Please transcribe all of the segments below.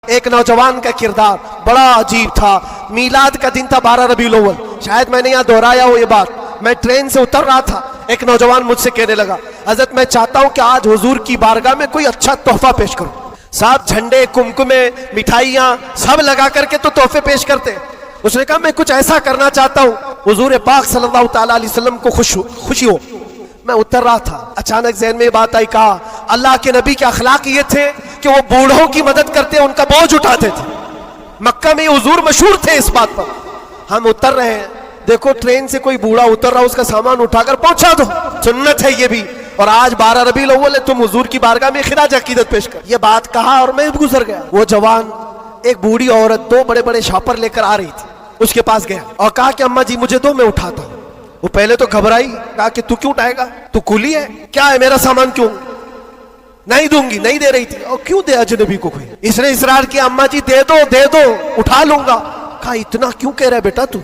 ایک نوجوان کا کردار بڑا عجیب تھا. میلاد کا دن تھا 12 ربیع الاول. شاید میں نے یہاں دہرایا ہو یہ بات. میں ٹرین سے اتر رہا تھا, ایک نوجوان مجھ سے کہنے لگا, حضرت میں چاہتا ہوں کہ آج حضور کی بارگاہ میں کوئی اچھا تحفہ پیش کروں. صاحب جھنڈے, کمکمے, مٹھائیاں سب لگا کر کے تو تحفے پیش کرتے. اس نے کہا میں کچھ ایسا کرنا چاہتا ہوں حضور پاک صلی اللہ تعالیٰ علیہ وسلم کو خوشی ہو. میں اتر رہا تھا, اچانک ذہن میں یہ بات آئی. کہا اللہ کے نبی کے اخلاق یہ تھے کہ وہ بوڑھوں کی مدد کرتے, ان کا بوجھ اٹھاتے تھے. مکہ میں حضور مشہور تھے اس بات پر. ہم اتر رہے ہیں, دیکھو ٹرین سے کوئی بوڑھا اتر رہا, اس کا سامان اٹھا کر پہنچا دو, سنت ہے یہ بھی. اور آج 12 ربیع الاول ہے, تم حضور کی بارگاہ میں خراج عقیدت پیش کر. یہ بات کہا اور میں گزر گیا. وہ جوان, ایک بوڑھی عورت 2 بڑے بڑے شاپر لے کر آ رہی تھی, اس کے پاس گیا اور کہا کہ اماں جی مجھے دو, میں اٹھاتا ہوں. وہ پہلے تو گھبرائی, کہا کہ تو کیوں اٹھائے گا, تو کلی ہے کیا ہے, میرا سامان کیوں نہیں دوں گی. نہیں دے رہی تھی. اور کیوں دے اجنبی کو کوئی. اس نے اصرار کیا, اماں جی دے دو اٹھا لوں گا. کہا اتنا کیوں کہہ رہا ہے بیٹا, تو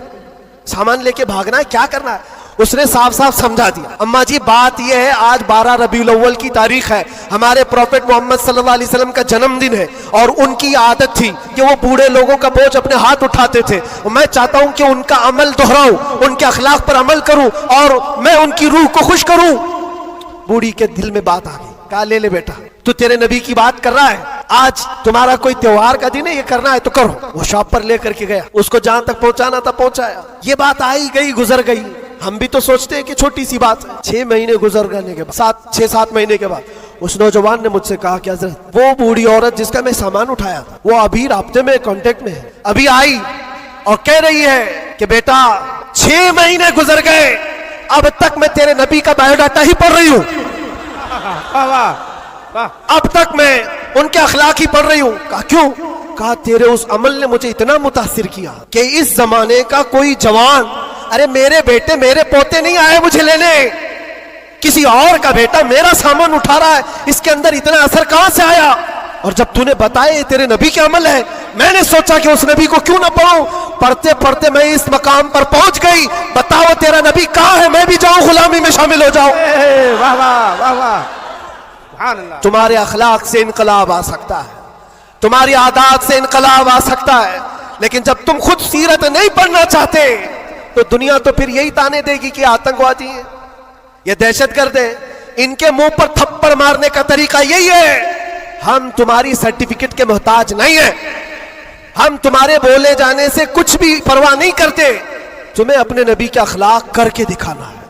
سامان لے کے بھاگنا ہے, کیا کرنا ہے. اس نے صاف صاف سمجھا دیا, اماں جی بات یہ ہے آج 12 ربیع الاول کی تاریخ ہے, ہمارے پروفٹ محمد صلی اللہ علیہ وسلم کا جنم دن ہے, اور ان کی عادت تھی کہ وہ بوڑھے لوگوں کا بوجھ اپنے ہاتھ اٹھاتے تھے. میں چاہتا ہوں کہ ان کا عمل دہراؤں, ان کے اخلاق پر عمل کروں, اور میں ان کی روح کو خوش کروں. بوڑھی کے دل میں بات آ گئی. کہا لے بیٹا, تو تیرے نبی کی بات کر رہا ہے, آج تمہارا کوئی تہوار کا دن ہے, یہ کرنا ہے تو کرو. وہ شاپ پر لے کر کے گیا, اس کو جہاں تک پہنچانا تھا پہنچایا. یہ بات آئی گئی, گزر گئی. ہم بھی تو سوچتے ہیں کہ چھوٹی سی بات ہے. 6 مہینے گزر گنے کے بعد, 6-7 مہینے کے بعد اس نوجوان نے مجھ سے کہا کہ حضرت وہ بوڑھی عورت جس کا میں سامان اٹھایا تھا, وہ ابھی رابطے میں, کانٹیکٹ میں ہے. ابھی آئی اور کہہ رہی ہے کہ بیٹا 6 مہینے گزر گئے, اب تک میں تیرے نبی کا بایو ڈاٹا ہی پڑھ رہی ہوں, اب تک میں ان کے اخلاق ہی پڑھ رہی ہوں. کہا کیوں؟ کہا تیرے اس عمل نے مجھے اتنا متاثر کیا کہ اس زمانے کا کوئی جوان, ارے میرے بیٹے میرے پوتے نہیں آئے مجھے لینے, کسی اور کا بیٹا میرا سامان اٹھا رہا ہے, اس کے اندر اتنا اثر کہاں سے آیا. اور جب تو نے بتایا یہ تیرے نبی کے عمل ہے, میں نے سوچا کہ اس نبی کو کیوں نہ پڑھوں. پڑھتے پڑھتے میں اس مقام پر پہنچ گئی. بتاؤ تیرا نبی کہاں ہے, میں بھی جاؤں غلامی میں شامل ہو جاؤں. واہ واہ واہ واہ, سبحان اللہ. تمہارے اخلاق سے انقلاب آ سکتا ہے, تمہاری عادات سے انقلاب آ سکتا ہے, لیکن جب تم خود سیرت نہیں پڑھنا چاہتے تو دنیا تو پھر یہی تانے دے گی کہ آتنکوادی ہیں, یہ دہشت گرد ہیں, ان کے منہ پر تھپڑ مارنے کا طریقہ یہی ہے. ہم تمہاری سرٹیفکیٹ کے محتاج نہیں ہیں, ہم تمہارے بولے جانے سے کچھ بھی پرواہ نہیں کرتے, تمہیں اپنے نبی کے اخلاق کر کے دکھانا ہے.